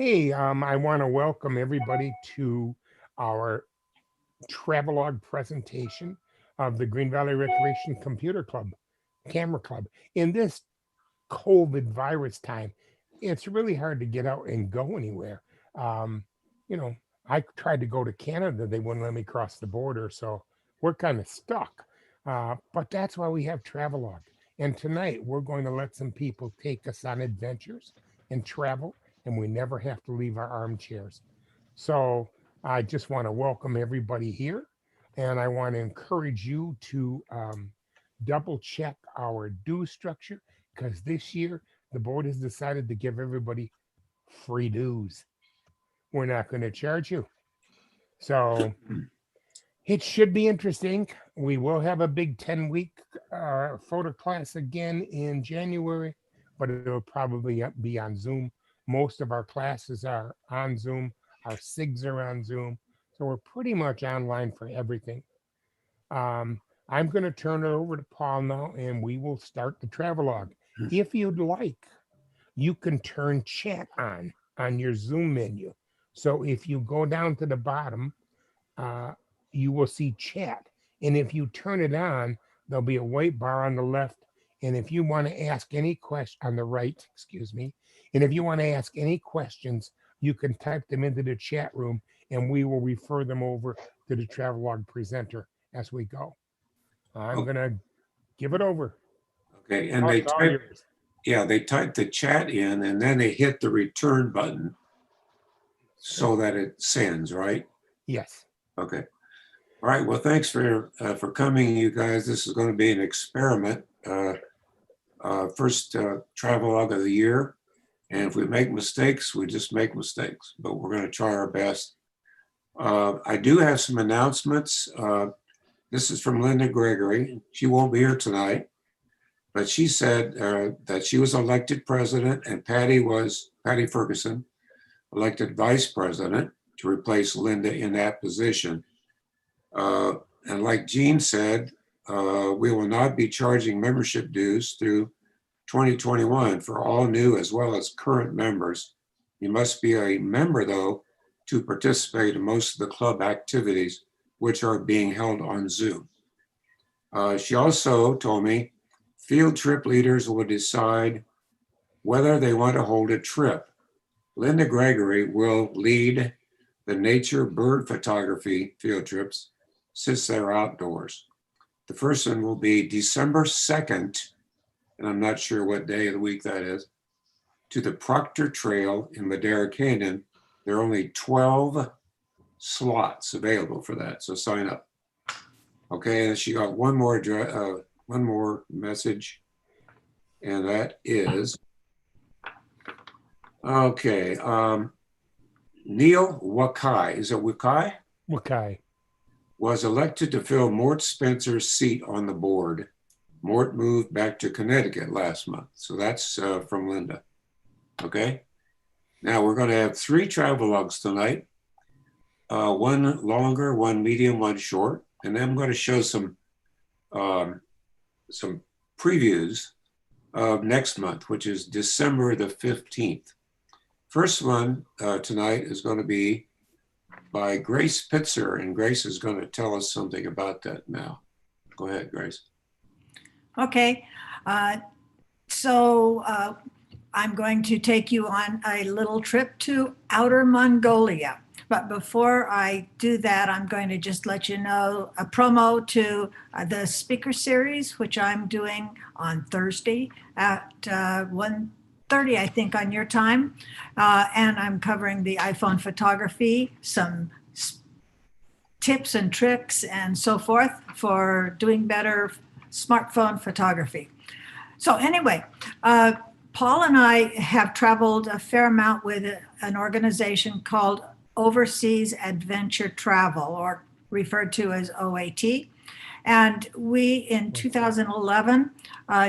Hey, I want to welcome everybody to our Travelogue presentation of the Green Valley Recreation Computer Club, Camera Club. In this COVID virus time, it's really hard to get out and go anywhere. Um, you know, I tried to go to Canada, they wouldn't let me cross the border, so we're kind of stuck. But that's why we have Travelogue. And tonight we're going to let some people take us on adventures and travel, and we never have to leave our armchairs. So I just want to welcome everybody here, and I want to encourage you to double check our due structure because this year the board has decided to give everybody free dues. We're not going to charge you. So it should be interesting. We will have a big 10-week photo class again in January, but it'll probably be on Zoom. Most of our classes are on Zoom. Our SIGs are on Zoom. So we're pretty much online for everything. I'm going to turn it over to Paul now, and we will start the travelogue. If you'd like, you can turn chat on your Zoom menu. So if you go down to the bottom, uh, you will see chat. And if you turn it on, there'll be a white bar on the left. And if you want to ask any question on the right, excuse me, and if you want to ask any questions, you can type them into the chat room and we will refer them over to the Travelogue presenter as we go. I'm Oh, going to give it over. okay, and Oh, they it's all type, yours. yeah, they type the chat in and then they hit the return button so that it sends, right? Yes. Okay. All right. Well, thanks for coming, you guys. This is going to be an experiment. First travelogue of the year, and if we make mistakes, we just make mistakes. But we're going to try our best. I do have some announcements. This is from Linda Gregory. She won't be here tonight, but she said that she was elected president and Patty Ferguson elected vice president to replace Linda in that position. And like Jean said, we will not be charging membership dues through 2021 for all new as well as current members. You must be a member, though, to participate in most of the club activities, which are being held on Zoom. She also told me field trip leaders will decide whether they want to hold a trip. Linda Gregory will lead the nature bird photography field trips since they're outdoors. The first one will be December 2nd, and I'm not sure what day of the week that is, to the Proctor Trail in Madera Canyon. There are only 12 slots available for that, so sign up. Okay, and she got one more message, and that is, okay, Neil Wakai, is it Wakai? Okay. Was elected to fill Mort Spencer's seat on the board. Mort moved back to Connecticut last month. So that's from Linda. Okay. Now we're going to have 3 travelogues tonight. One longer, one medium, one short. And then I'm going to show some previews of next month, which is December the 15th. First one tonight is going to be by Grace Pitzer, and Grace is going to tell us something about that now. Go ahead, Grace. Okay, so I'm going to take you on a little trip to Outer Mongolia. But before I do that, I'm going to just let you know a promo to the speaker series, which I'm doing on Thursday at 1:30, I think, on your time. And I'm covering the iPhone photography, some tips and tricks and so forth for doing better smartphone photography. So anyway, Paul and I have traveled a fair amount with an organization called Overseas Adventure Travel, or referred to as OAT. And we, in 2011,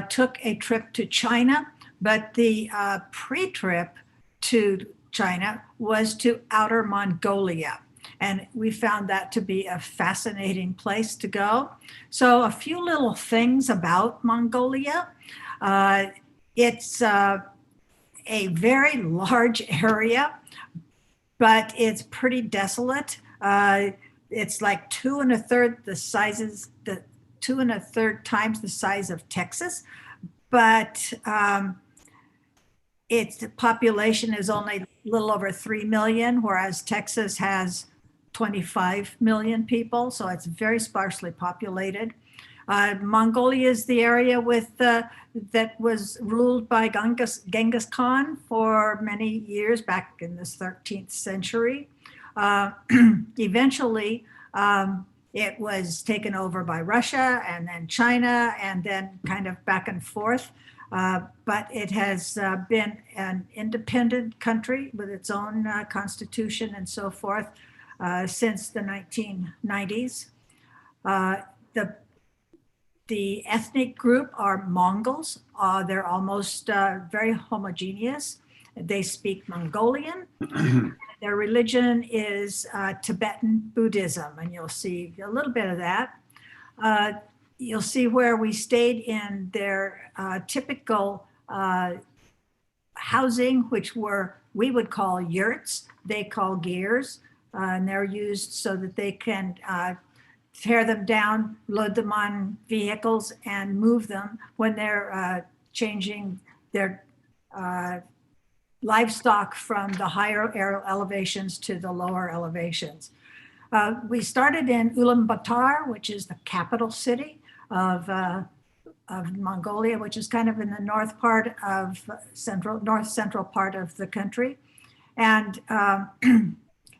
took a trip to China, but the pre-trip to China was to Outer Mongolia. And we found that to be a fascinating place to go. So a few little things about Mongolia. It's a very large area, but it's pretty desolate. It's like 2 1/3 times the size of Texas, but its population is only a little over 3 million, whereas Texas has 25 million people, so it's very sparsely populated. Mongolia is the area that was ruled by Genghis Khan for many years back in the 13th century. Eventually, it was taken over by Russia and then China and then kind of back and forth. But it has been an independent country with its own constitution and so forth since the 1990s. The ethnic group are Mongols. They're almost very homogeneous. They speak Mongolian. Their religion is Tibetan Buddhism, and you'll see a little bit of that. You'll see where we stayed in their typical housing, which we would call yurts, they call gears, and they're used so that they can tear them down, load them on vehicles, and move them when they're changing their livestock from the higher elevations to the lower elevations. We started in Ulaanbaatar, which is the capital city of Mongolia, which is kind of in the north central part of the country. And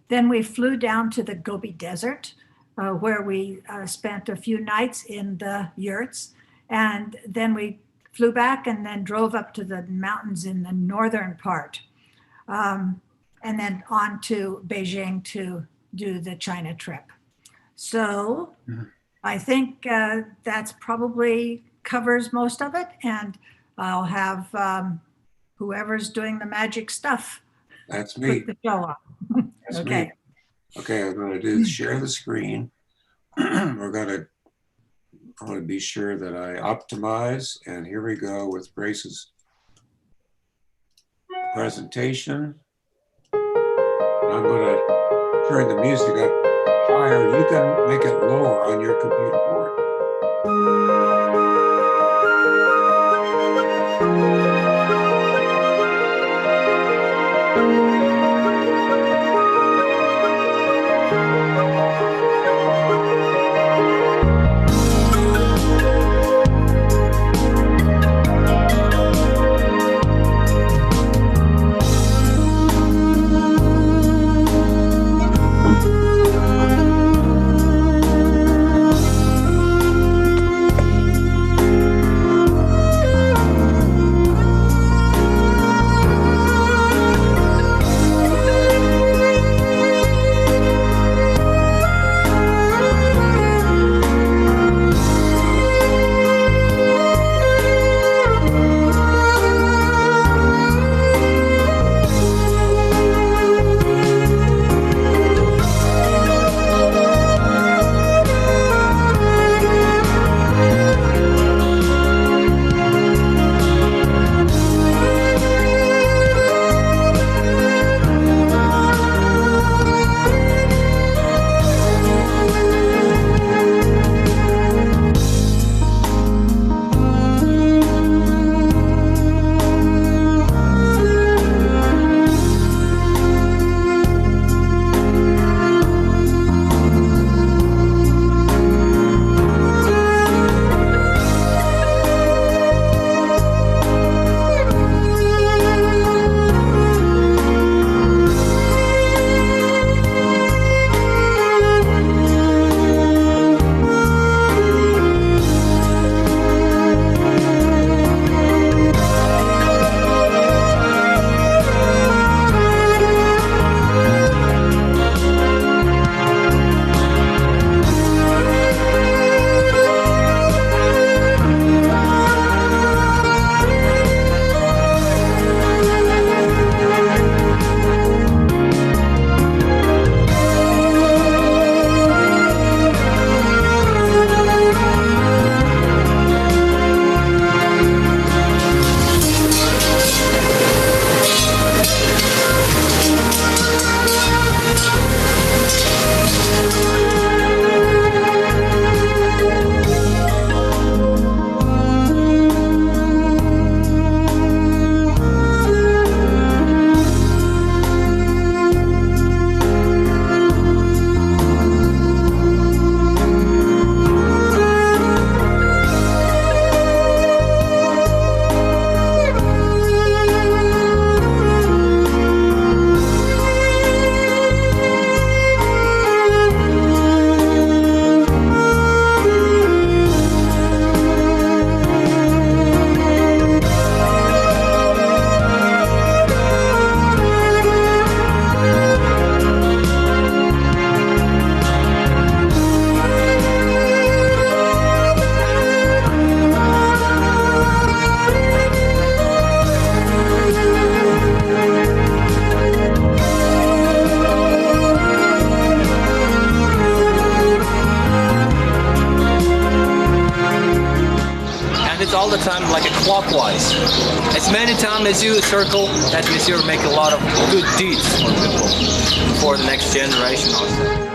then we flew down to the Gobi Desert, where we spent a few nights in the yurts. And then we flew back and then drove up to the mountains in the northern part. And then on to Beijing to do the China trip. So I think that's probably covers most of it. And I'll have whoever's doing the magic stuff. That's me. Put the show on. That's Okay. me. Okay, I'm going to do share the screen. We're going to be sure that I optimize. And here we go with Grace's presentation. And I'm going to turn the music up higher. You can make it lower on your computer board. the time like a clockwise. As many times as you circle, that means you make a lot of good deeds for people, for the next generation also.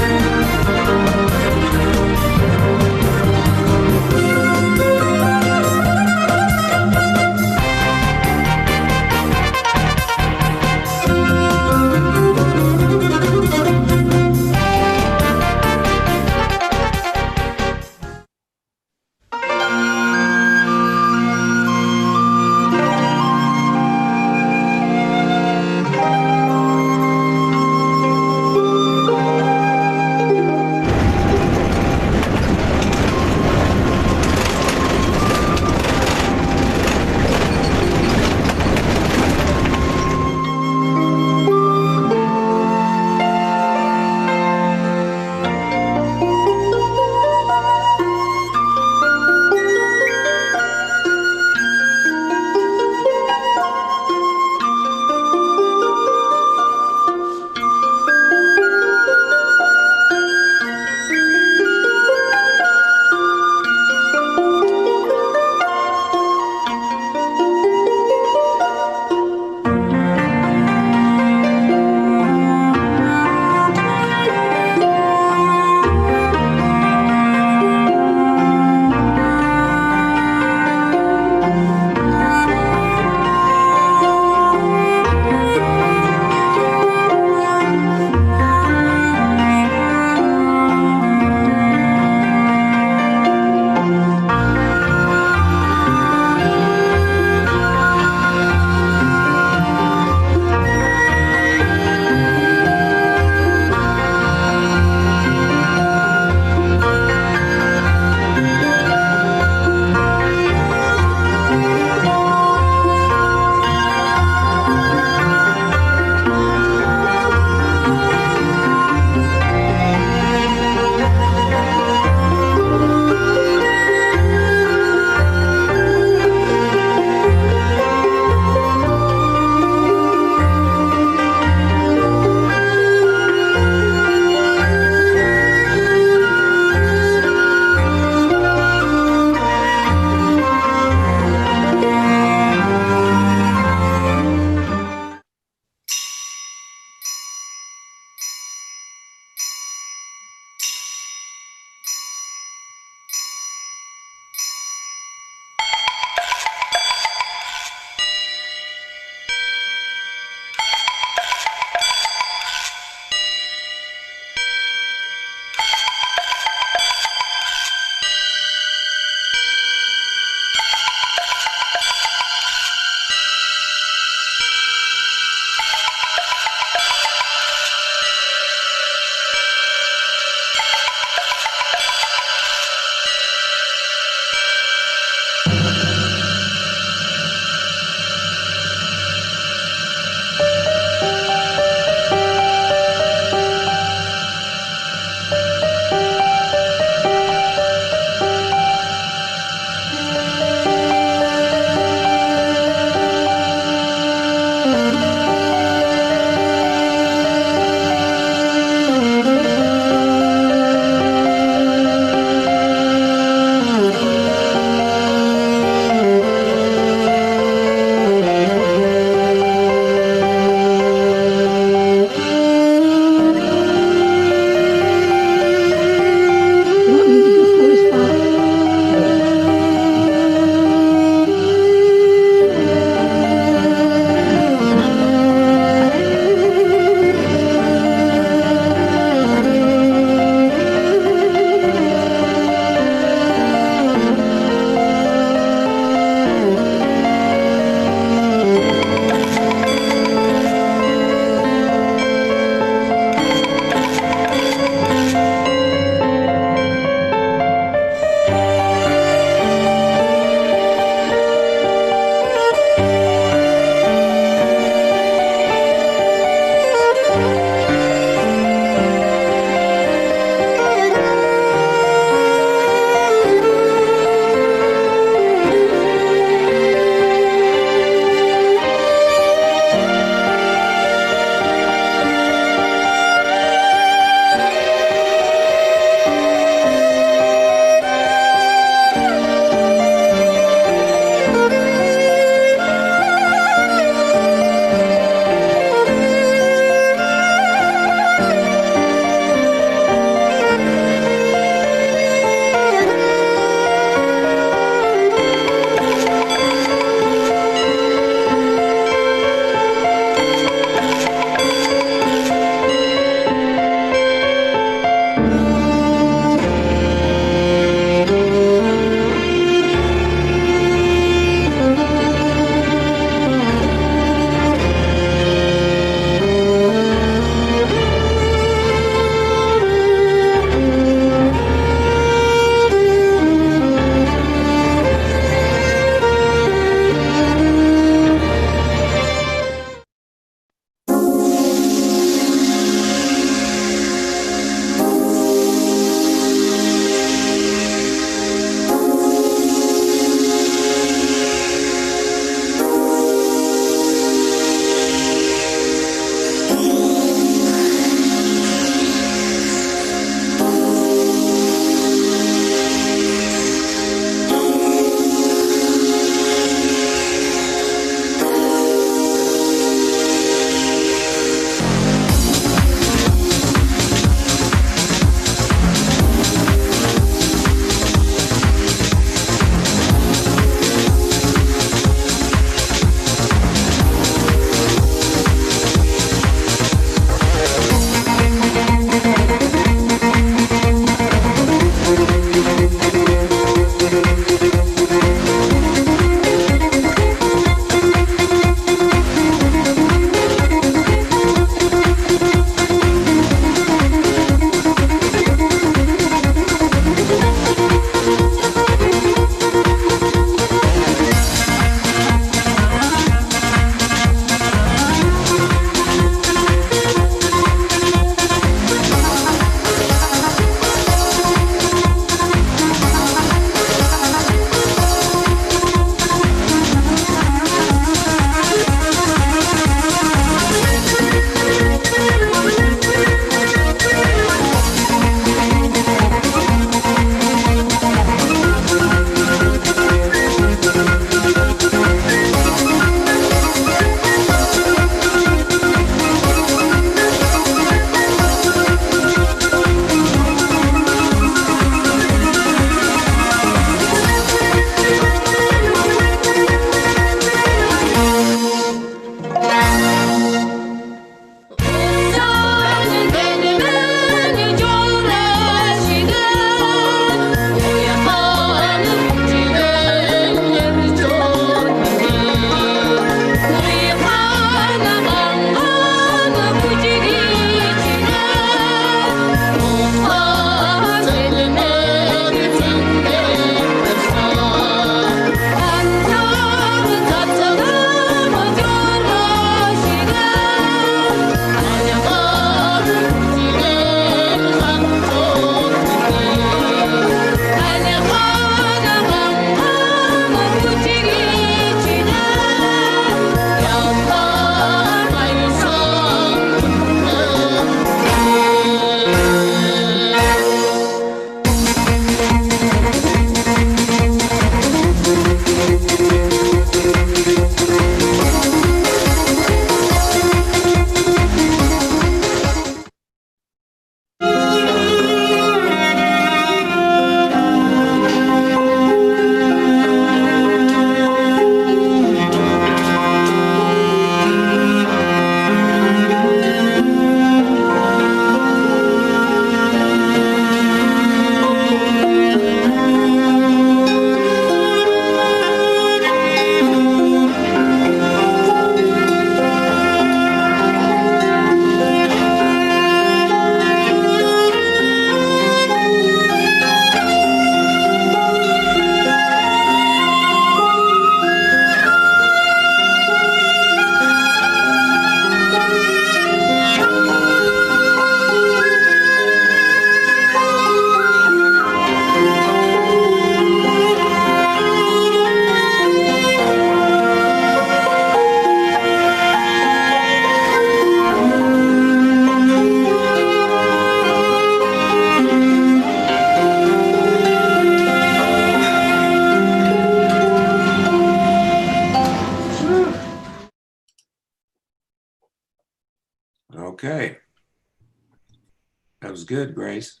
That was good, Grace.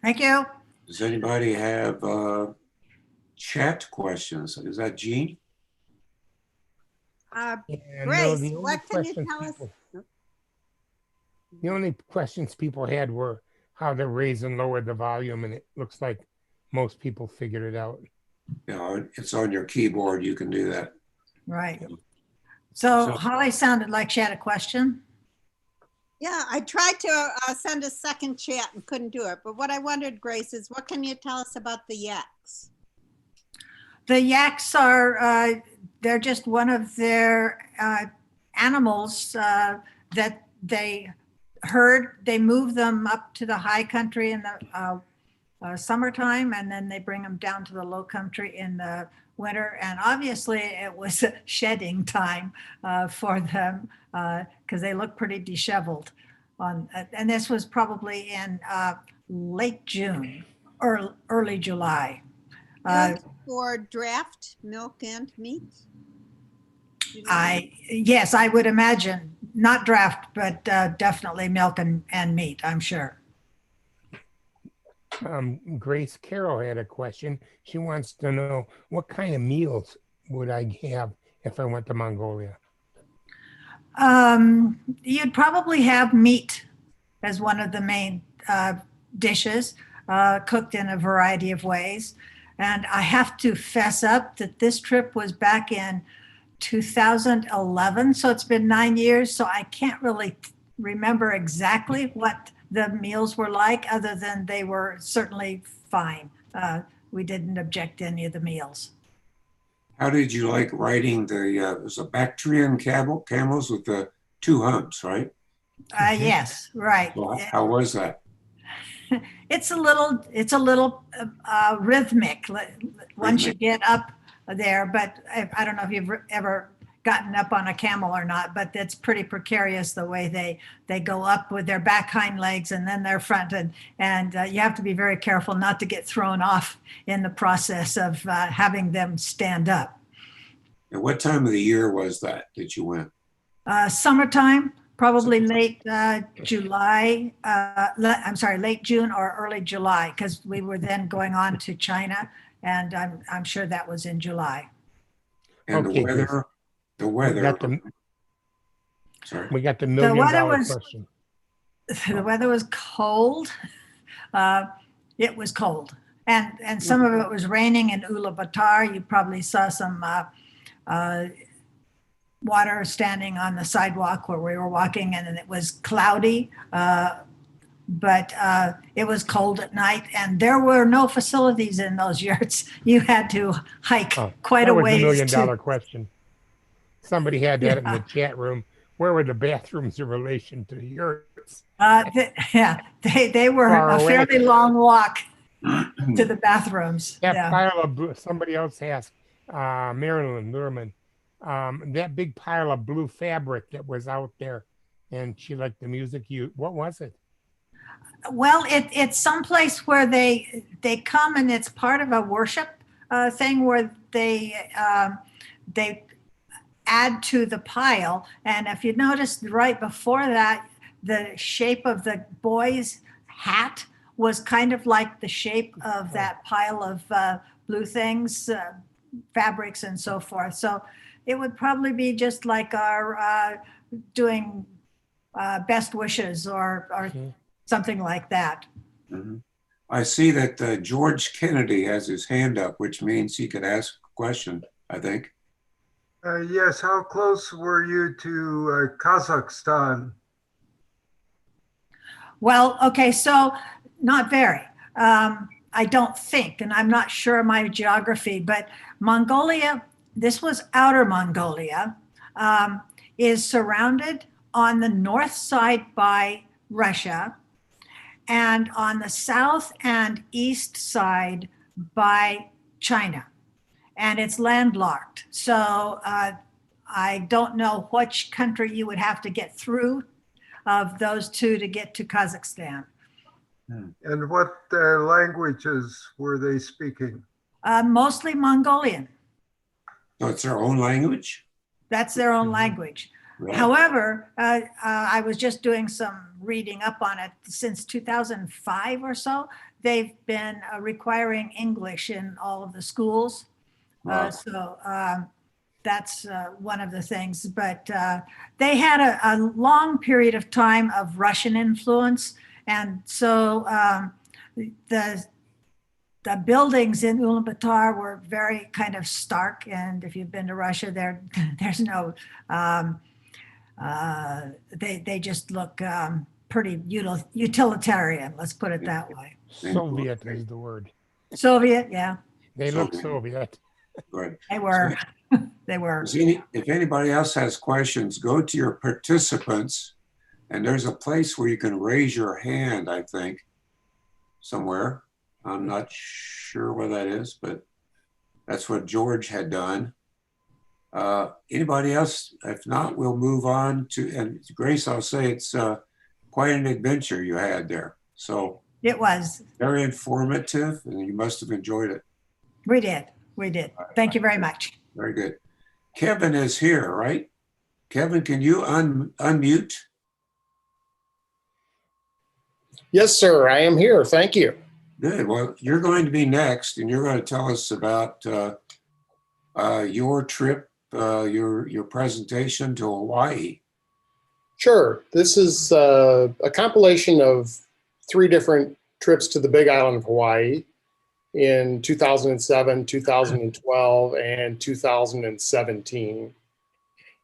Thank you. Does anybody have chat questions? Is that Jean? And no, Grace, the only what can you questions tell us? people- The only questions people had were how to raise and lower the volume, and it looks like most people figured it out. You know, it's on your keyboard. You can do that. Right. So So- Holly sounded like she had a question. Yeah, I tried to send a second chat and couldn't do it. But what I wondered, Grace, is what can you tell us about the yaks? The yaks are, they're just one of their animals that they herd. They move them up to the high country in the summertime, and then they bring them down to the low country in the winter. And obviously it was shedding time for them because they look pretty disheveled. And this was probably in late June or early July. For draft, milk, and meat? Do you know? Yes, I would imagine, not draft, but definitely milk and meat, I'm sure. Grace Carroll had a question. She wants to know what kind of meals would I have if I went to Mongolia? You'd probably have meat as one of the main dishes, cooked in a variety of ways. And I have to fess up that this trip was back in 2011. So it's been 9 years. So I can't really remember exactly what the meals were like, other than they were certainly fine. We didn't object to any of the meals. How did you like riding the, it was a Bactrian camels with the 2 humps, right? Yes, right. Well, how was that? It's a little rhythmic once you Rhythmic. get up there, but I don't know if you've ever gotten up on a camel or not, but it's pretty precarious the way they go up with their back hind legs and then their front, and you have to be very careful not to get thrown off in the process of having them stand up. And what time of the year was that you went? Summertime, probably late July, I'm sorry, late June or early July, because we were then going on to China, and I'm sure that was in July. And Okay, Grace. the weather. Sorry. We got the weather million-dollar was- question. The weather was cold. It was cold, and some of it was raining in Ulaanbaatar. You probably saw some water standing on the sidewalk where we were walking, and it was cloudy. But it was cold at night, and there were no facilities in those yurts. You had to hike quite That a was the ways. million-dollar question. Somebody had that in the Yeah. chat room. Where were the bathrooms in relation to the yurts? They were Far a away. fairly long walk to the bathrooms. That Yeah. pile of somebody else asked, Marilyn Lurman, that big pile of blue fabric that was out there, and she liked the music. What was it? Well, it's someplace where they come, and it's part of a worship thing where they add to the pile. And if you noticed right before that, the shape of the boy's hat was kind of like the shape of that pile of blue things, fabrics and so forth. So it would probably be just like our doing best wishes or something like that. Mhm. I see that George Kennedy has his hand up, which means he could ask a question, I think. Yes, how close were you to Kazakhstan? Well, okay, so not very. I don't think, and I'm not sure of my geography, but Mongolia, this was Outer Mongolia, is surrounded on the north side by Russia and on the south and east side by China. And it's landlocked. So I don't know which country you would have to get through of those two to get to Kazakhstan. And what languages were they speaking? Mostly Mongolian. So it's their own language? That's their own language. Right. However, I was just doing some reading up on it. Since 2005 or so, they've been requiring English in all of the schools. Wow. So that's one of the things. But they had a long period of time of Russian influence. And so the buildings in Ulaanbaatar were very kind of stark. And if you've been to Russia, there's no, they just look pretty utilitarian, let's put it that way. Soviet is the word. Soviet, yeah, They look Soviet. Soviet. Right. they were. They were. If anybody else has questions, go to your participants, and there's a place where you can raise your hand, I think, somewhere. I'm not sure where that is, but that's what George had done. Anybody else? If not, we'll move on to, and Grace, I'll say it's quite an adventure you had there. So It was. very informative, and you must have enjoyed it. We did. We did. Thank you very much. Very good. Kevin is here, right? Kevin, can you unmute? Yes, sir. I am here. Thank you. Good. Well, you're going to be next, and you're going to tell us about your trip, your presentation to Hawaii. Sure. This is a compilation of 3 different trips to the Big Island of Hawaii in 2007, 2012, and 2017.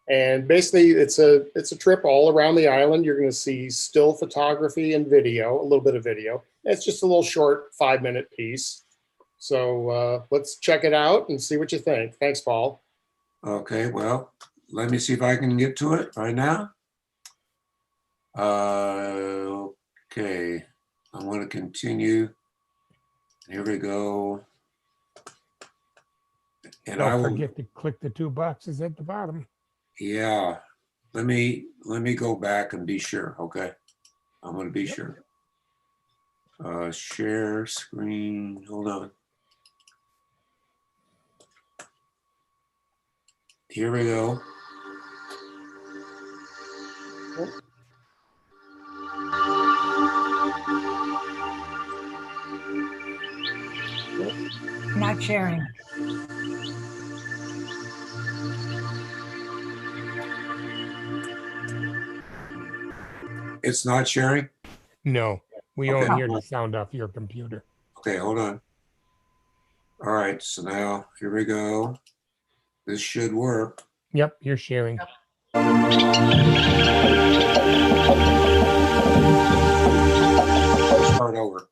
And basically, it's a trip all around the island. You're going to see still photography and video, a little bit of video. It's just a little short 5-minute piece. So let's check it out and see what you think. Thanks, Paul. Okay, well, let me see if I can get to it right now. Okay, I want to continue. Here we go. And I Don't will, forget to click the 2 boxes at the bottom. yeah, let me go back and be sure, okay? I'm going to be sure. Share screen, hold on. Here we go. Not sharing. It's not sharing? No, we Okay. only hear the sound off your computer. Okay, hold on. All right, so now here we go. This should work. Yep, you're sharing. Start over.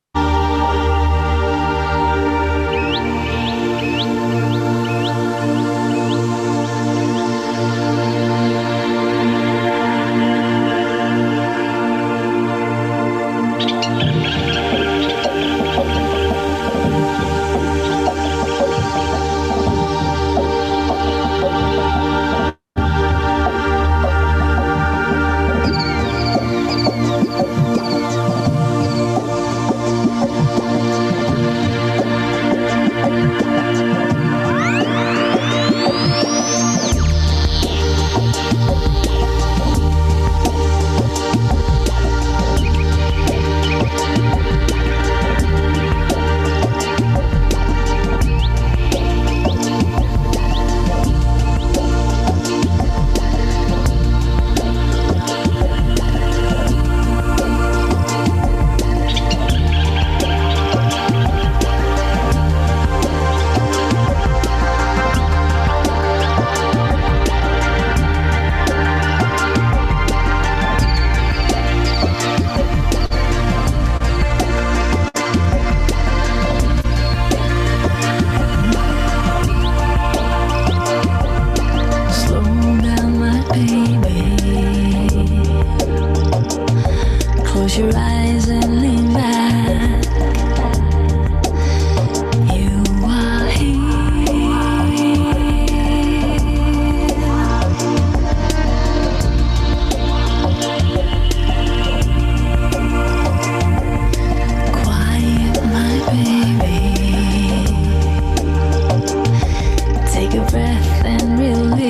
Close your eyes and lean back. You are here. Quiet, my baby. Take a breath and release.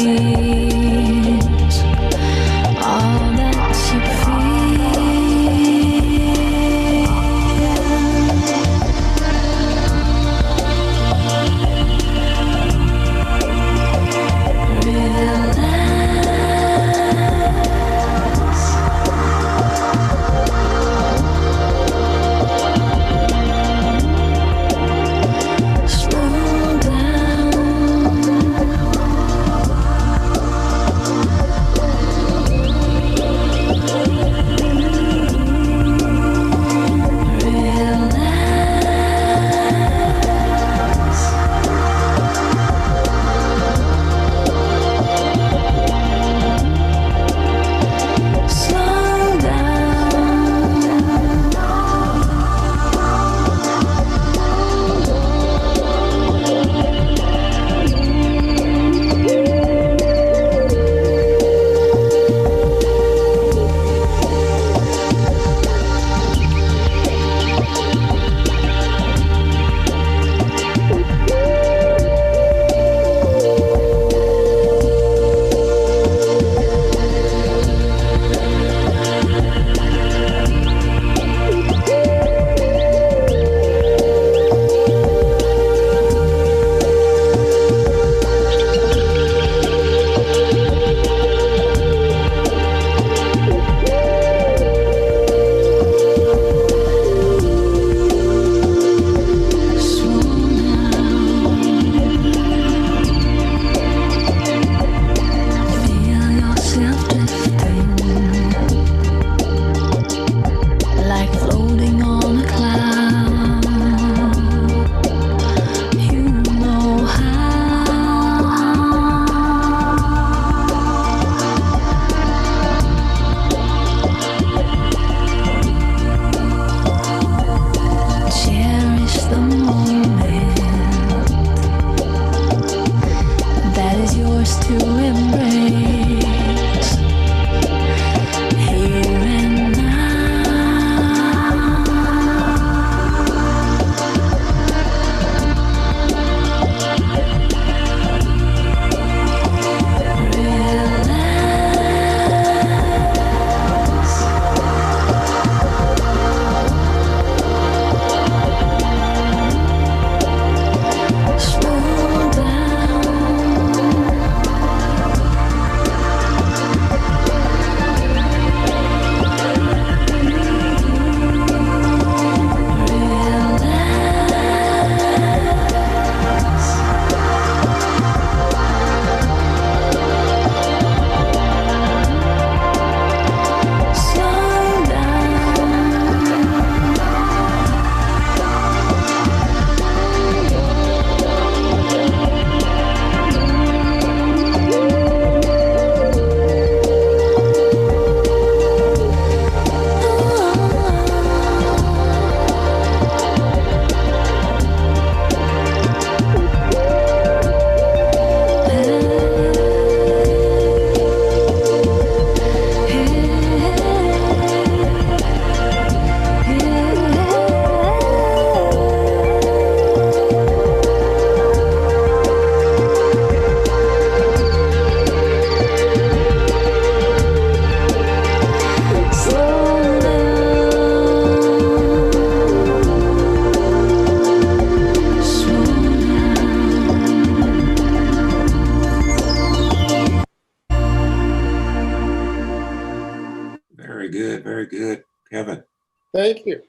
Thank you.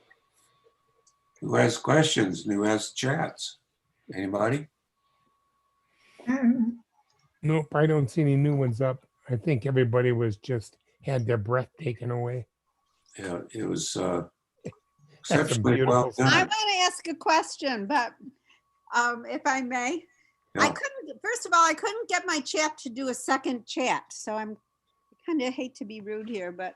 Who has questions? Who has chats? Anybody? Nope, I don't see any new ones up. I think everybody was just had their breath taken away. Yeah, it was That's some exceptionally well beautiful I done. want to ask a question, but if I may. I Yeah. couldn't, first of all, I couldn't get my chat to do a second chat. So I kind of hate to be rude here, but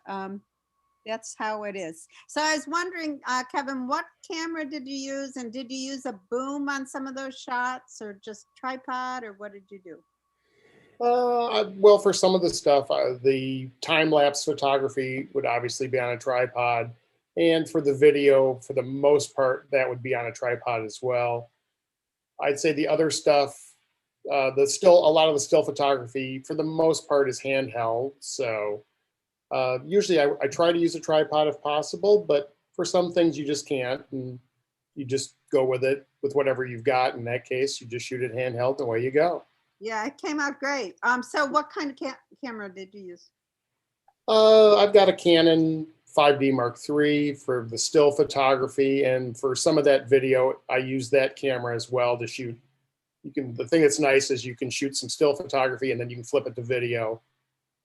that's how it is. So I was wondering, Kevin, what camera did you use? And did you use a boom on some of those shots or just tripod, or what did you do? Well, for some of the stuff, the time-lapse photography would obviously be on a tripod. And for the video, for the most part, that would be on a tripod as well. I'd say the other stuff, a lot of the still photography, for the most part, is handheld. So usually I try to use a tripod if possible, but for some things you just can't, and you just go with it with whatever you've got. In that case, you just shoot it handheld and away you go. Yeah, it came out great. So what kind of camera did you use? I've got a Canon 5D Mark III for the still photography, and for some of that video, I use that camera as well to shoot. The thing that's nice is you can shoot some still photography and then you can flip it to video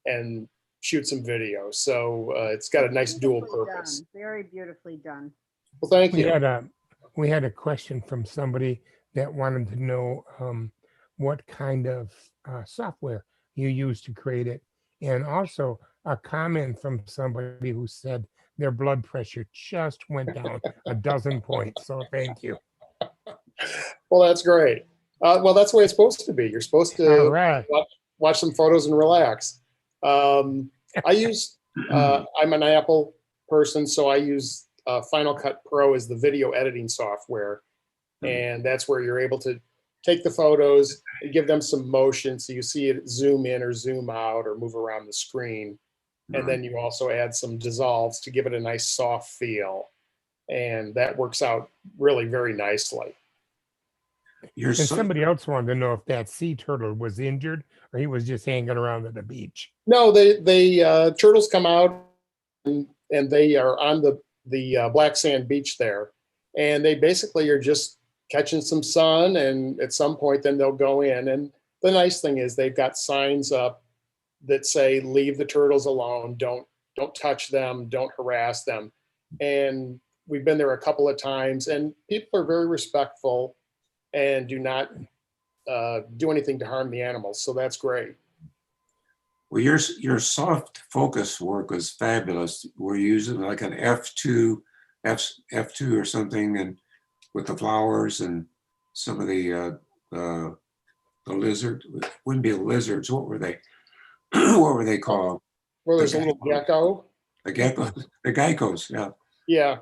and shoot some video. So it's got a nice dual Beautifully purpose. done. Very beautifully done. Well, thank We you. had a question from somebody that wanted to know what kind of software you use to create it, and also a comment from somebody who said their blood pressure just went down a dozen points. So thank you. Well, that's great. Well, that's the way it's supposed to be. You're supposed All to right. watch some photos and relax. I'm an Apple person, so I use Final Cut Pro as the video editing software. And that's where you're able to take the photos and give them some motion so you see it zoom in or zoom out or move around the screen. And then you also add some dissolves to give it a nice soft feel. And that works out really very nicely. Your And son, somebody else wanted to know if that sea turtle was injured or he was just hanging around at the beach. No, they turtles come out and they are on the black sand beach there. And they basically are just catching some sun, and at some point then they'll go in. And the nice thing is they've got signs up that say leave the turtles alone, don't touch them, don't harass them. And we've been there a couple of times, and people are very respectful and do not do anything to harm the animals, so that's great. well, your soft focus work was fabulous. We're using like an F2 or something, and with the flowers and some of the lizard, wouldn't be lizards. What were they? What were they called? Where there's a little gecko. The geckos, the geckos. Yeah. Yeah.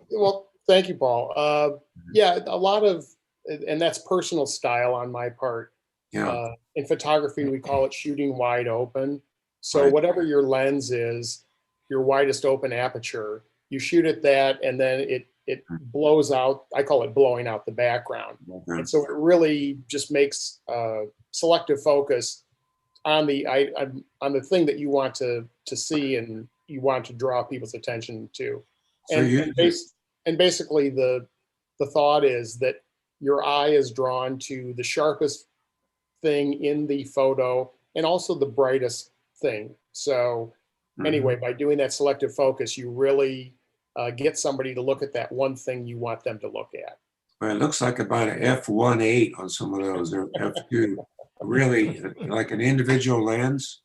Well, thank you, Paul. Yeah, a lot of, and that's personal style on my part. Yeah. In photography, we call it shooting wide open. So Right. whatever your lens is, your widest open aperture, you shoot at that, and then it blows out. I call it blowing out the background. Okay. And so it really just makes selective focus on the thing that you want to see and you want to draw people's attention to. So And basically the thought is that your eye is drawn to the sharpest thing in the photo and also the brightest thing. So anyway, by doing that selective focus, you really get somebody to look at that one thing you want them to look at. Well, it looks like about an F1.8 on some of those, or F2. Really, like an individual lens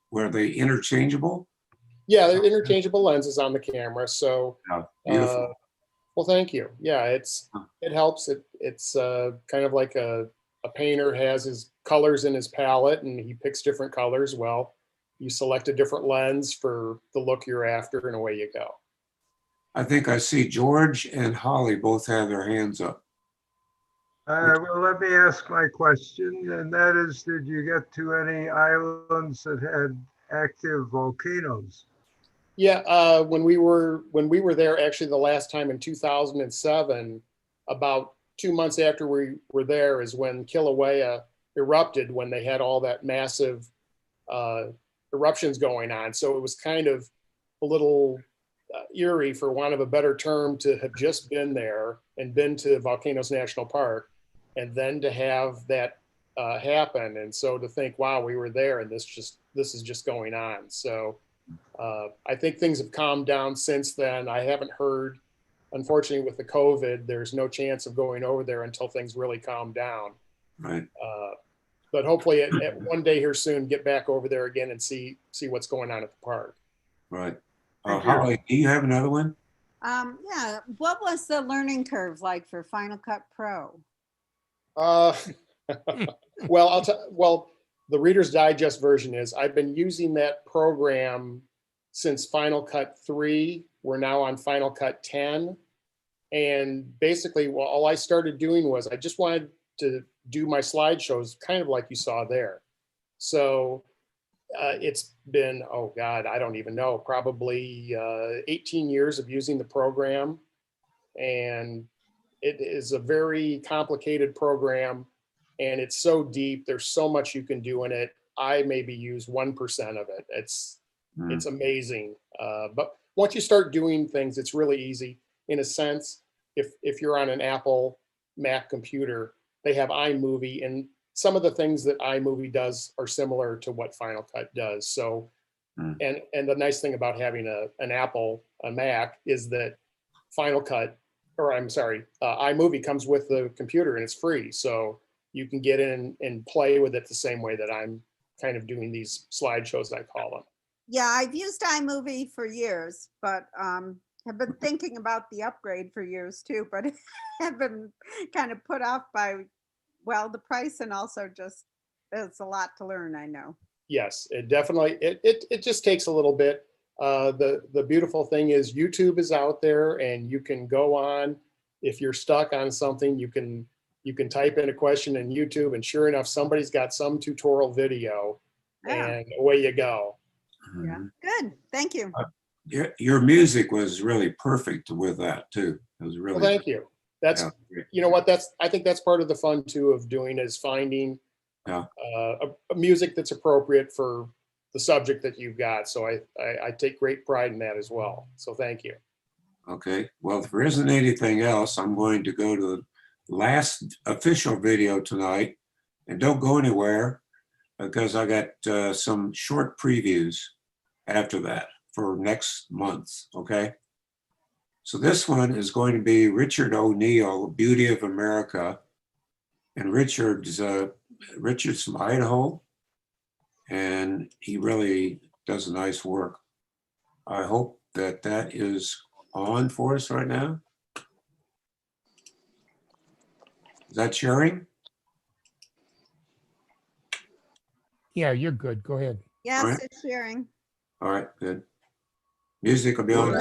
where they interchangeable. Yeah, they're interchangeable lenses on the camera. So, Yeah, beautiful. well, thank you. Yeah, it helps. It's kind of like a painter has his colors in his palette and he picks different colors. Well, you select a different lens for the look you're after and away you go. I think I see George and Holly both have their hands up. Well, let me ask my question, and that is, did you get to any islands that had active volcanoes? Yeah, when we were there, actually the last time in 2007, about 2 months after we were there is when Kilauea erupted, when they had all that massive eruptions going on. So it was kind of a little eerie, for want of a better term, to have just been there and been to Volcanoes National Park, and then to have that happen. And so to think, wow, we were there, and this is just going on. So I think things have calmed down since then. I haven't heard, unfortunately, with the COVID, there's no chance of going over there until things really calm down. Right. But hopefully at one day here soon, get back over there again and see what's going on at the park. Right. Thank you. Holly, do you have another one? Yeah, what was the learning curve like for Final Cut Pro? Well, the Reader's Digest version is, I've been using that program since Final Cut 3. We're now on Final Cut 10. And basically, well, all I started doing was I just wanted to do my slideshows kind of like you saw there. So it's been, oh God, I don't even know, probably 18 years of using the program. And it is a very complicated program, and it's so deep. There's so much you can do in it. I maybe use 1% of it. It's amazing. But once you start doing things, it's really easy. In a sense, if you're on an Apple Mac computer, they have iMovie, and some of the things that iMovie does are similar to what Final Cut does. So, and the nice thing about having a Mac is that iMovie comes with the computer and it's free. So you can get in and play with it the same way that I'm kind of doing these slideshows, I call them. Yeah, I've used iMovie for years, but have been thinking about the upgrade for years too, but have been kind of put off by, well, the price, and also just, it's a lot to learn, I know. Yes, it definitely, it just takes a little bit. The beautiful thing is YouTube is out there, and you can go on. If you're stuck on something, you can type in a question in YouTube, and sure enough, somebody's got some tutorial video, and away you go. Yeah, good, thank you. Your music was really perfect with that too. It was really. Well, thank you. That's, you know what, I think that's part of the fun too of doing, is finding a music that's appropriate for the subject that you've got. So I take great pride in that as well. So thank you. Okay. Well, if there isn't anything else, I'm going to go to the last official video tonight, and don't go anywhere because I got some short previews after that for next month. Okay. So this one is going to be Richard O'Neill, Beauty of America. And Richard's from Idaho, and he really does nice work. I hope that is on for us right now. Is that sharing? Yeah, you're good. Go ahead. Yes, All right. it's sharing. All right, good. Music will be on.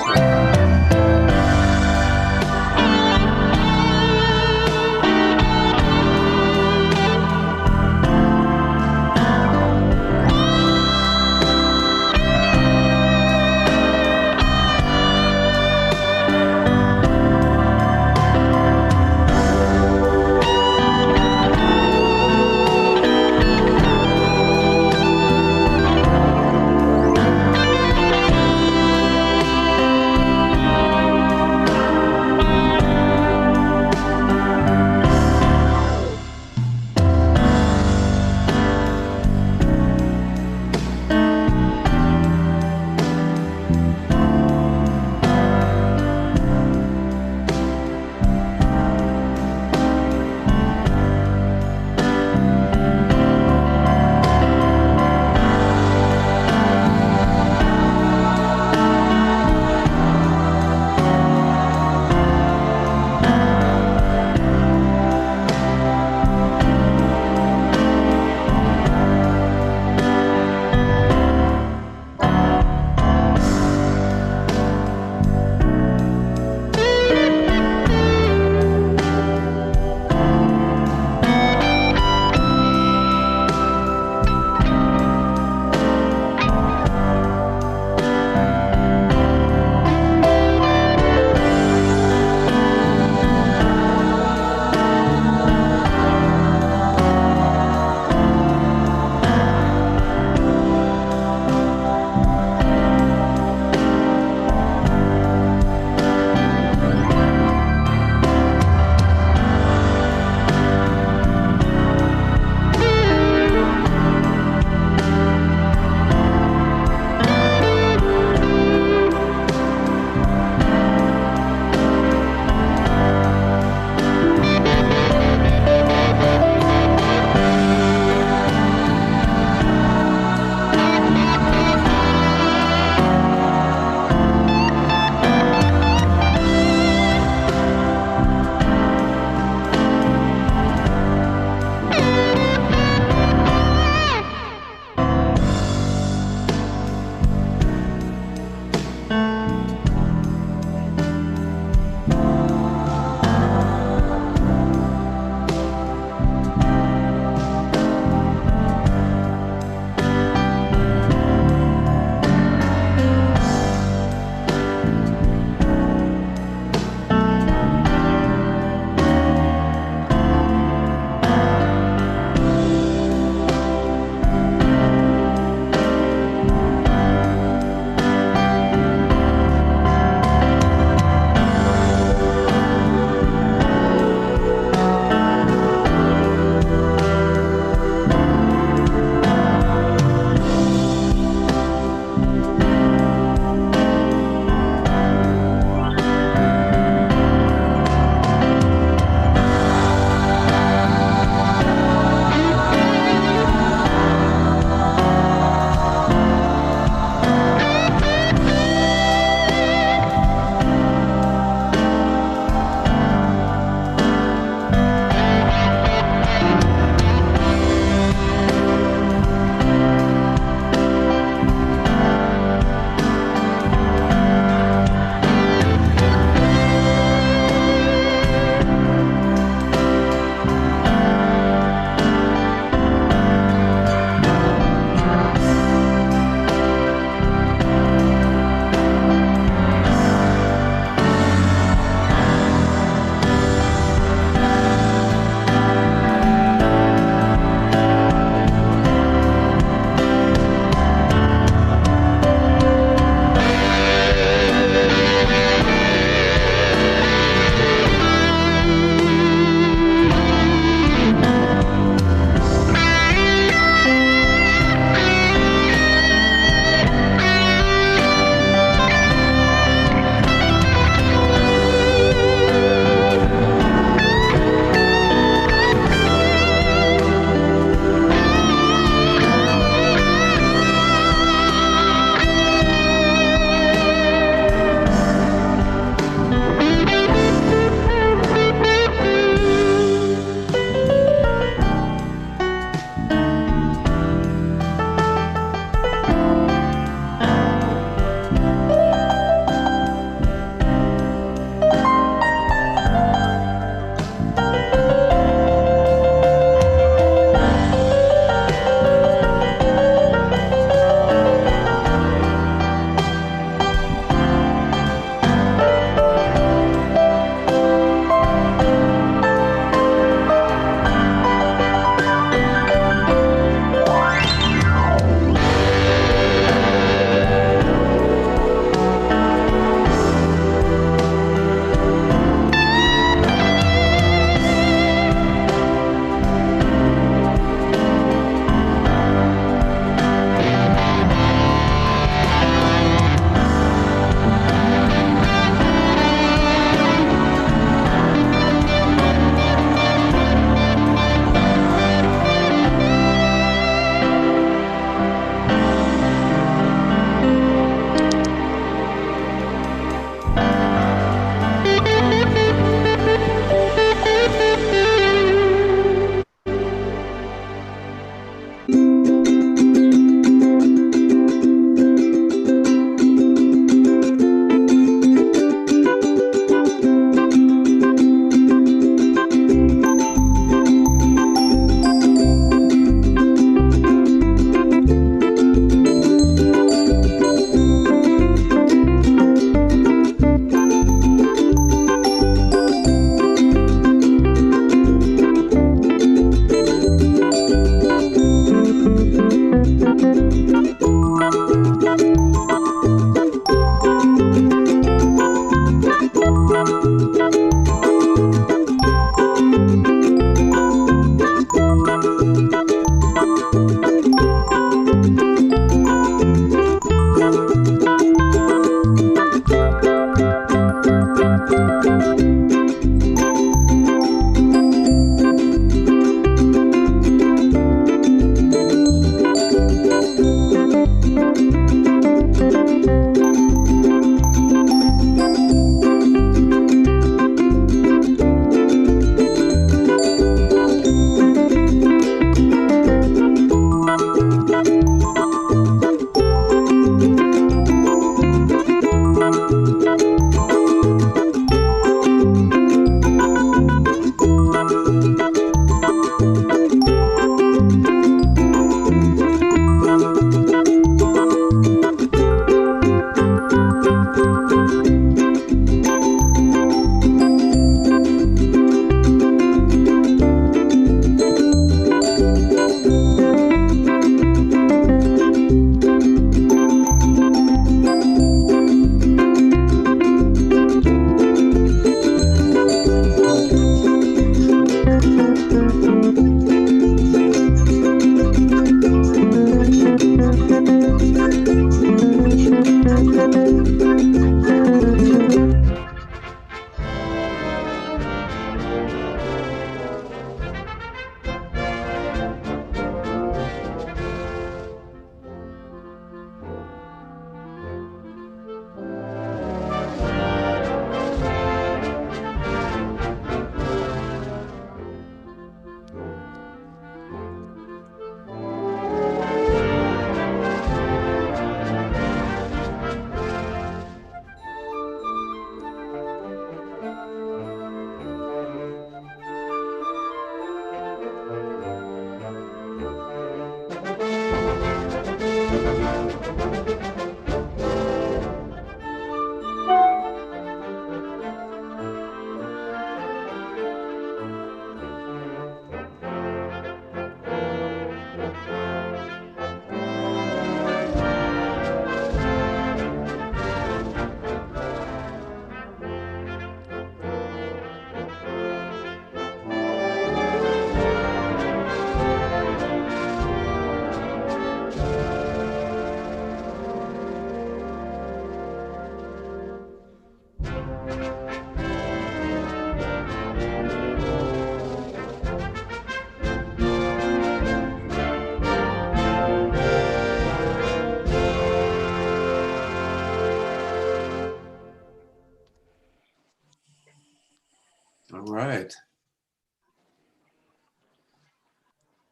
All right.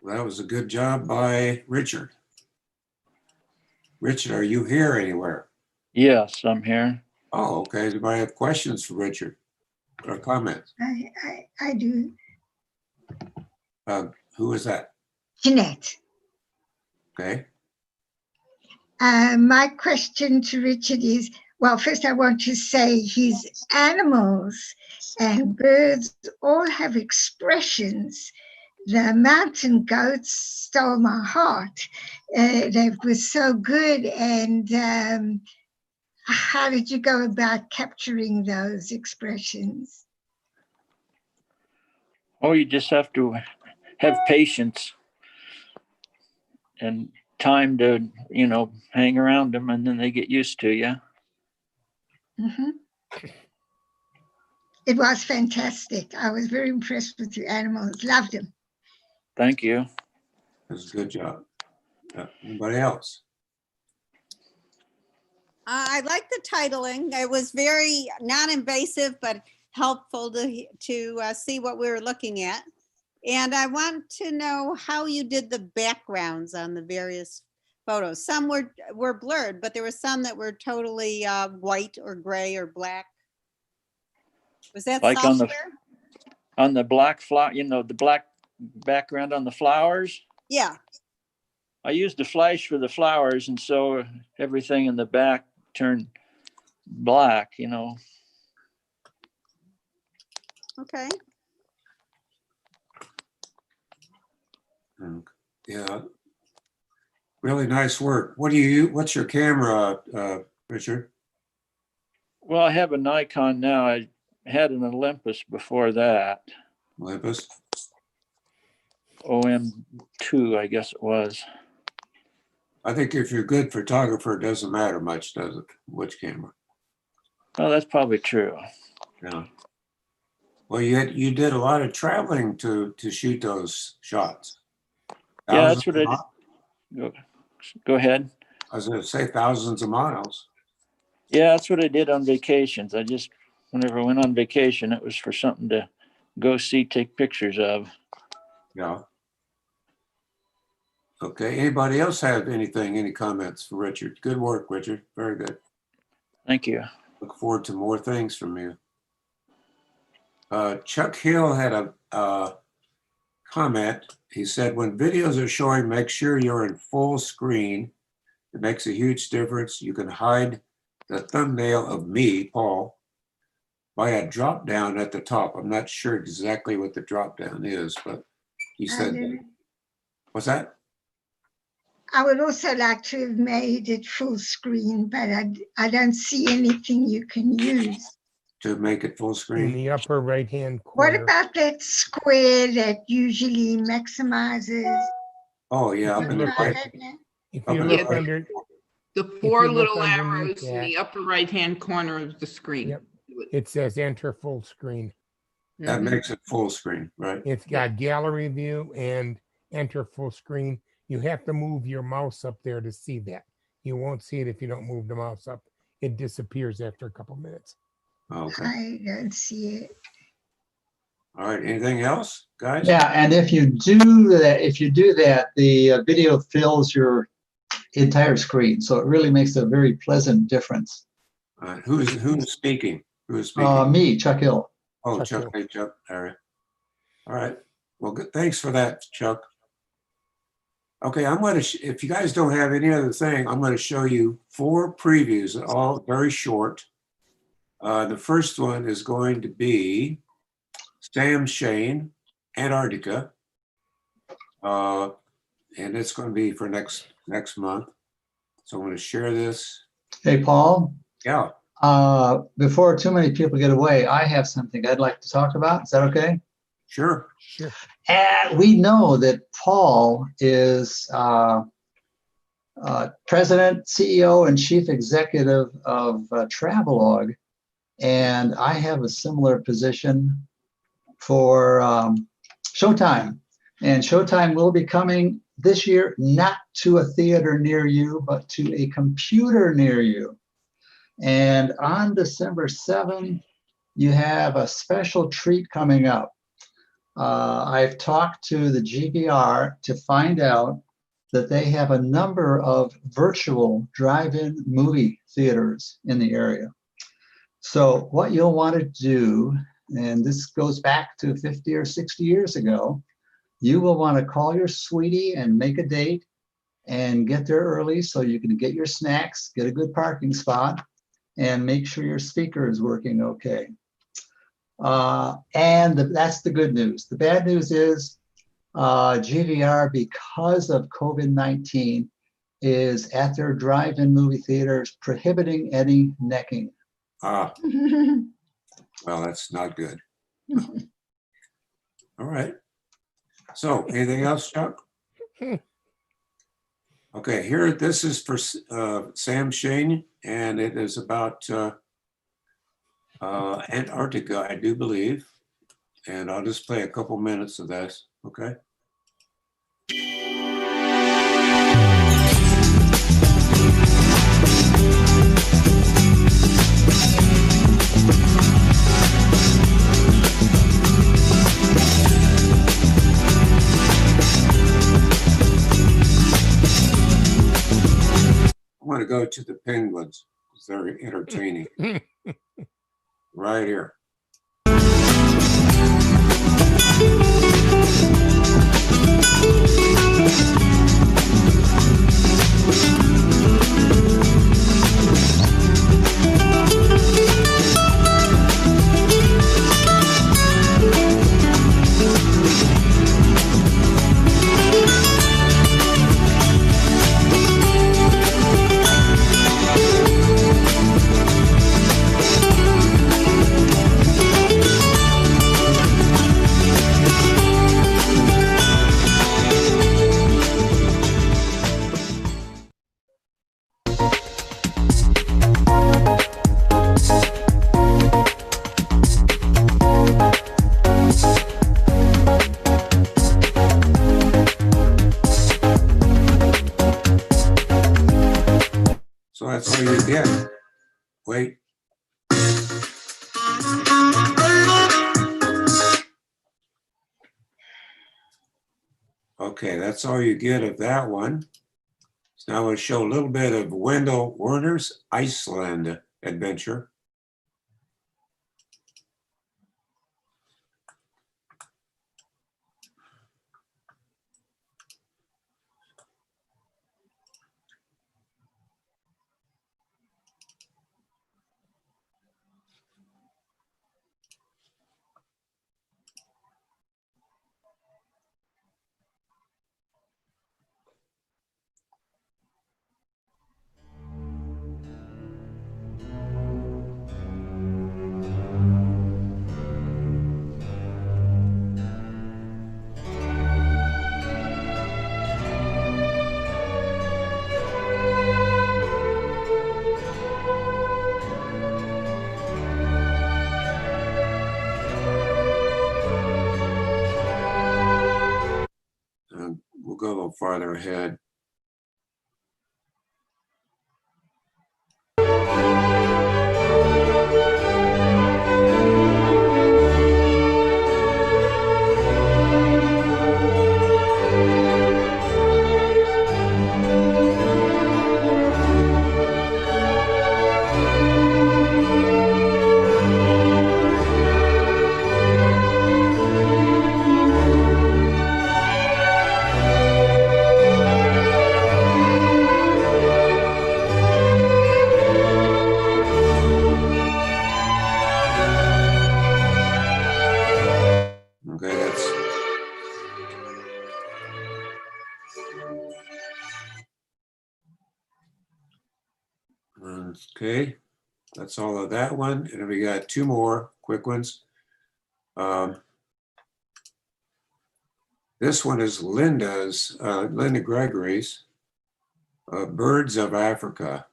Well, that was a good job by Richard. Richard, are you here anywhere? Yes, I'm here. Oh, okay. Does anybody have questions for Richard or comments? I do. Who is that? Jeanette, Okay. my question to Richard is, well, first I want to say his animals and birds all have expressions. The mountain goats stole my heart. They were so good. And how did you go about capturing those expressions? Oh, you just have to have patience and time to, hang around them, and then they get used to you. Mhm. It was fantastic. I was very impressed with your animals. Loved them. Thank you. That was a good job. Anybody else? I like the titling. It was very non-invasive, but helpful to see what we were looking at. And I want to know how you did the backgrounds on the various photos. Some were blurred, but there were some that were totally white or gray or black. Was that Like software? on the black flower, the black background on the flowers. Yeah. I used the flash for the flowers, and so everything in the back turned black, Okay. Yeah. Really nice work. What's your camera, Richard? Well, I have a Nikon now. I had an Olympus before that. Olympus? OM2, I guess it was. I think if you're a good photographer, it doesn't matter much, does it? Which camera? Oh, that's probably true. Yeah. Well, you did a lot of traveling to shoot those shots. Yeah, that's what I Thousands of did. Go ahead. I was going to say thousands of miles. Yeah, that's what I did on vacations. Whenever I went on vacation, it was for something to go see, take pictures of. Yeah. Okay. Anybody else have anything, any comments for Richard? Good work, Richard. Very good. Thank you. Look forward to more things from you. Chuck Hill had a comment. He said, when videos are showing, make sure you're in full screen. It makes a huge difference. You can hide the thumbnail of me, Paul, by a drop down at the top. I'm not sure exactly what the drop down is, but he said that. What's that? I would also like to have made it full screen, but I don't see anything you can use. To make it full In screen? the upper right-hand corner. What about that square that usually maximizes? Oh, yeah. Up in the right. If Up you in look the under, The you four look little underneath arrows in that- the upper right-hand corner of the screen. Yep. it says enter full screen. That Mhm. makes it full screen, right? It's got gallery view and enter full screen. You have to move your mouse up there to see that. You won't see it if you don't move the mouse up. It disappears after a couple minutes. Okay. I don't see it. All right. Anything else, guys? Yeah, and if you do that, the video fills your entire screen, so it really makes a very pleasant difference. All right. Who's speaking? Who is speaking? Me, Chuck Hill. Oh, Chuck Chuck. Hill. Hey, Chuck. All right. All right. Well, good. Thanks for that, Chuck. Okay, I'm going to, if you guys don't have any other thing, I'm going to show you 4 previews, all very short. The first one is going to be Sam Shane, Antarctica. And it's going to be for next month. So I'm going to share this. Hey, Paul. Yeah, Before too many people get away, I have something I'd like to talk about. Is that okay? sure. Sure. And we know that Paul is president, CEO, and chief executive of Travelogue. And I have a similar position for Showtime. And Showtime will be coming this year, not to a theater near you, but to a computer near you. And on December 7th, you have a special treat coming up. I've talked to the GVR to find out that they have a number of virtual drive-in movie theaters in the area. So what you'll want to do, and this goes back to 50 or 60 years ago, you will want to call your sweetie and make a date and get there early so you can get your snacks, get a good parking spot, and make sure your speaker is working okay. That's the good news. The bad news is GVR, because of COVID-19, is at their drive-in movie theaters prohibiting any necking. Well, that's not good. All right. So anything else, Chuck? Okay, here, this is for Sam Shane, and it is about Antarctica, I do believe. And I'll just play a couple minutes of this, okay? I want to go to the penguins because they're entertaining. Right here. Okay, that's all you get of that one. So now we'll show a little bit of Wendell Werner's Iceland adventure. We'll go a little farther ahead. Okay, that's all of that one. And then we got two more quick ones. This one is Linda Gregory's Birds of Africa.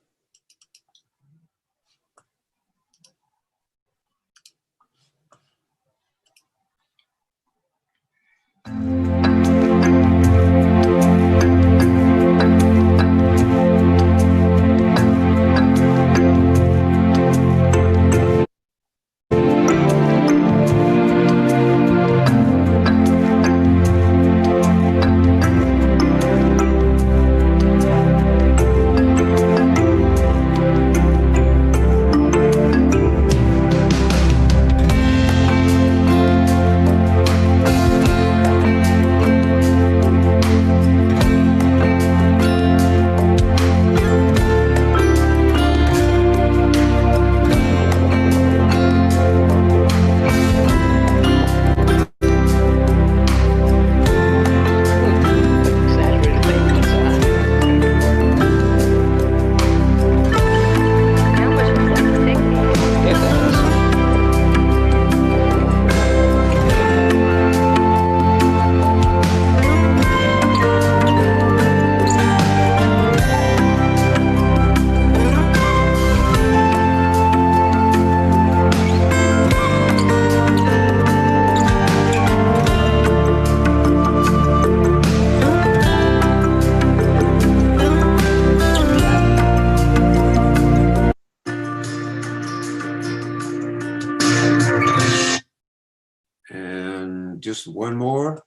Just one more,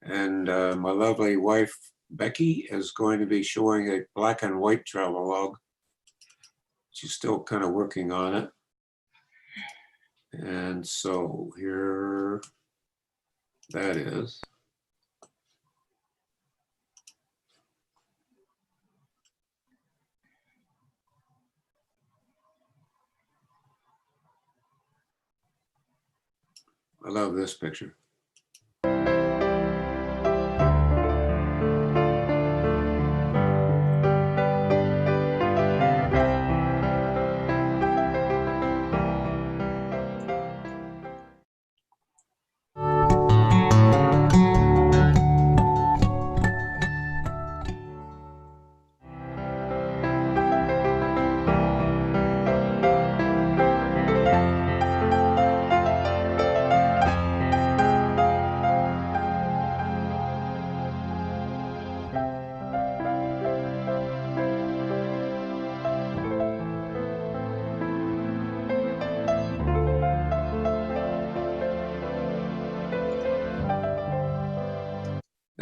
and my lovely wife Becky is going to be showing a black and white travelogue. She's still kind of working on it, and so here that is. I love this picture.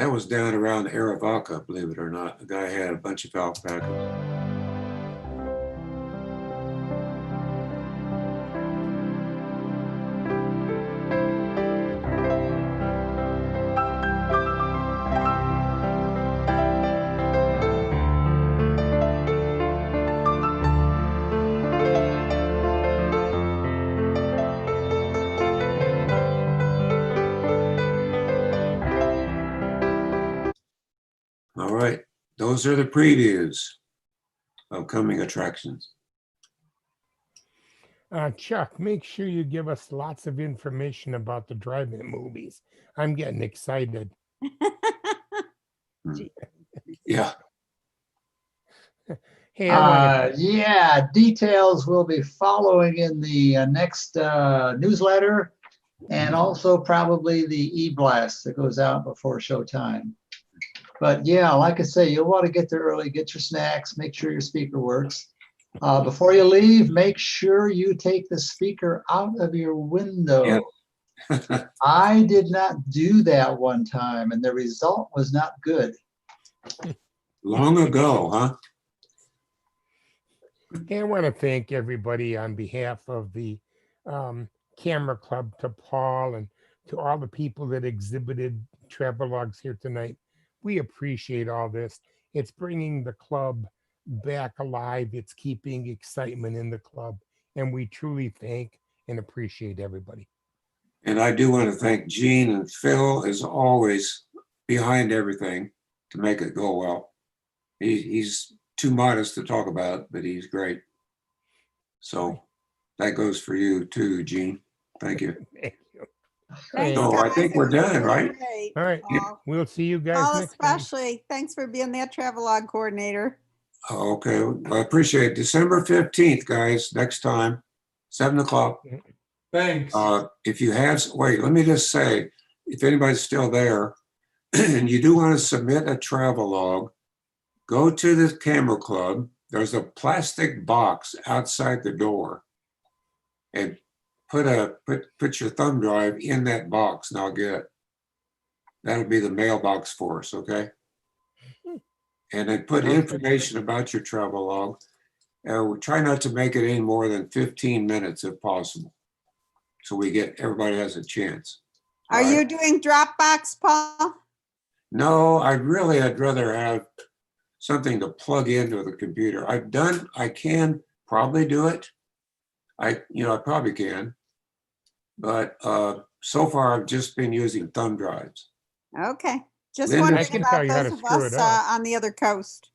That was down around Arivaca, believe it or not. The guy had a bunch of alpacas. All right, those are the previews of coming attractions. Chuck, make sure you give us lots of information about the drive-in movies. I'm getting excited. Yeah. Hey, I want to. Yeah, details will be following in the next newsletter, and also probably the e-blast that goes out before showtime. But yeah, like I say, you'll want to get there early, get your snacks, make sure your speaker works. Before you leave, make sure you take the speaker out of your window. Yeah. I did not do that one time, and the result was not good. Long ago, huh? Hey, I want to thank everybody on behalf of the Camera Club, to Paul and to all the people that exhibited Travelogues here tonight. We appreciate all this. It's bringing the club back alive. It's keeping excitement in the club. And we truly thank and appreciate everybody. And I do want to thank Gene and Phil, as always, behind everything to make it go well. He's too modest to talk about it, but he's great. So that goes for you too, Gene. Thank you. Thank you. Thanks, So I guys. think It we're was done, really right? great. All right. Paul. We'll see you guys Paul next time. especially, thanks for being that Travelogue coordinator. Okay, well, I appreciate it. December 15th, guys, next time, 7 o'clock. Thanks. If you have, wait, let me just say, if anybody's still there and you do want to submit a travelogue, go to the Camera Club. There's a plastic box outside the door, and put your thumb drive in that box, and I'll get it. That'll be the mailbox for us, okay? And then put information about your travelogue. We try not to make it any more than 15 minutes if possible, so everybody has a chance. Are you doing Dropbox, Paul? No, I'd rather have something to plug into the computer. I can probably do it. I probably can, but so far I've just been using thumb drives. Okay. Just Linda, wondering I can about tell you how those to of screw us it up. on the other coast.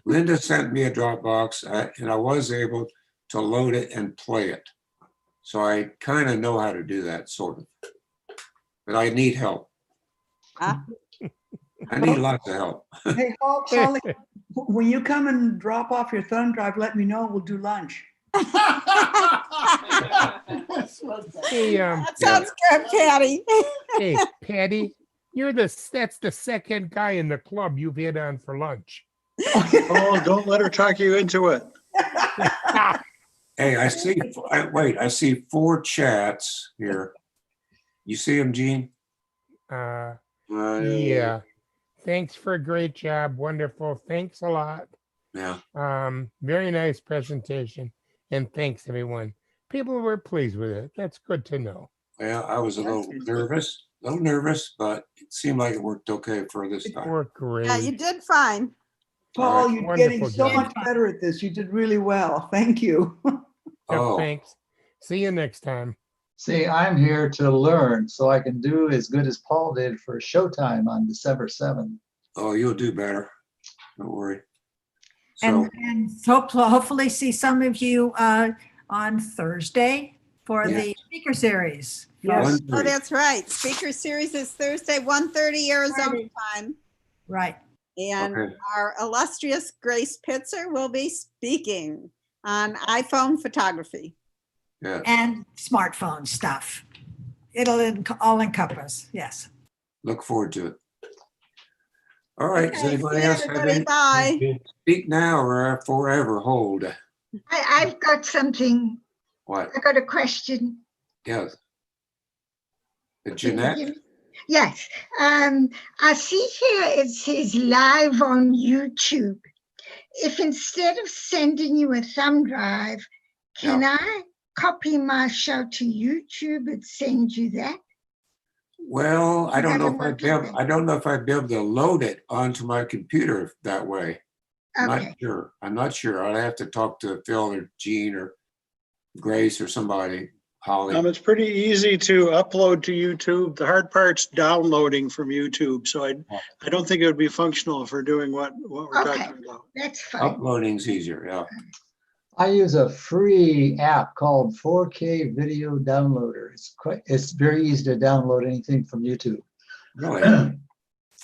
Linda sent me a Dropbox, and I was able to load it and play it. So I kind of know how to do that, sort of. But I need help. Ah. I need lots of help. Hey, Holly, when you come and drop off your thumb drive, let me know. We'll do lunch. Hey, That sounds good, Patty. hey, Patty, that's the second guy in the club you've had on for lunch. Oh, don't let her talk you into it. Hey, I see 4 chats here. You see them, Gene? Yeah. Thanks for a great job. Wonderful. Thanks a lot. Yeah. Very nice presentation. And thanks, everyone. People were pleased with it. That's good to know. Well, I was a little nervous, but it seemed like it worked okay for this time. Worked great. Yeah, you did fine. Paul, All right. you're getting so Wonderful much better at this. You did really well. Thank you. Oh. Thanks. See you next time. See, I'm here to learn so I can do as good as Paul did for Showtime on December 7th. Oh, you'll do better. Don't worry. So, And hopefully see some of you on Thursday for the speaker series. Yes. Oh, that's right. Speaker series is Thursday, 1:30 Arizona time. Right. And Okay. our illustrious Grace Pitzer will be speaking on iPhone photography. yeah, And smartphone stuff. It'll all encompass, yes. look forward to it. All right. Does Okay, anybody see else have everybody. any? Bye. Speak now or forever hold. I've got something. What? I got a question. Yes. Can you Jeanette? give me- Yes. I see here it says live on YouTube. If instead of sending you a thumb drive, can I copy my show to YouTube and send you that? Well, I don't know Doesn't if I'd work be like able, that. I don't know if I'd be able to load it onto my computer that way. Not Okay. sure. I'm not sure. I'd have to talk to Phil or Gene or Grace or somebody. Holly. It's pretty easy to upload to YouTube. The hard part's downloading from YouTube. So I don't think it would be functional for doing what we're Okay. talking about. That's fine. Uploading's easier, yeah. I use a free app called 4K Video Downloader. It's very easy to download anything from YouTube. Really?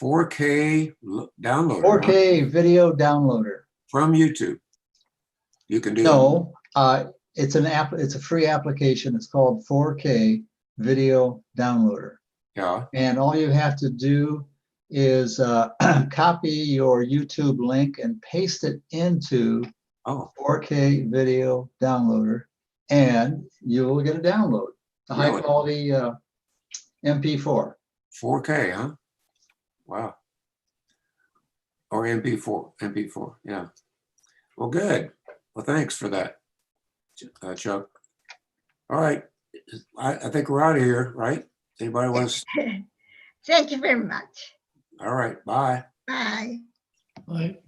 4K downloader. 4K Video Downloader. From YouTube. You can do No, it's an app. It's a free application. It's called 4K Video Downloader. Yeah. And all you have to do is copy your YouTube link and paste it into 4K Video Downloader, and you will get a download, a high quality MP4. 4K, huh? Wow. Or MP4, yeah. Well, good. Well, thanks for that, Chuck. All right. I think we're out of here, right? Anybody wants? Thank you very much. All right. Bye. Bye. Bye.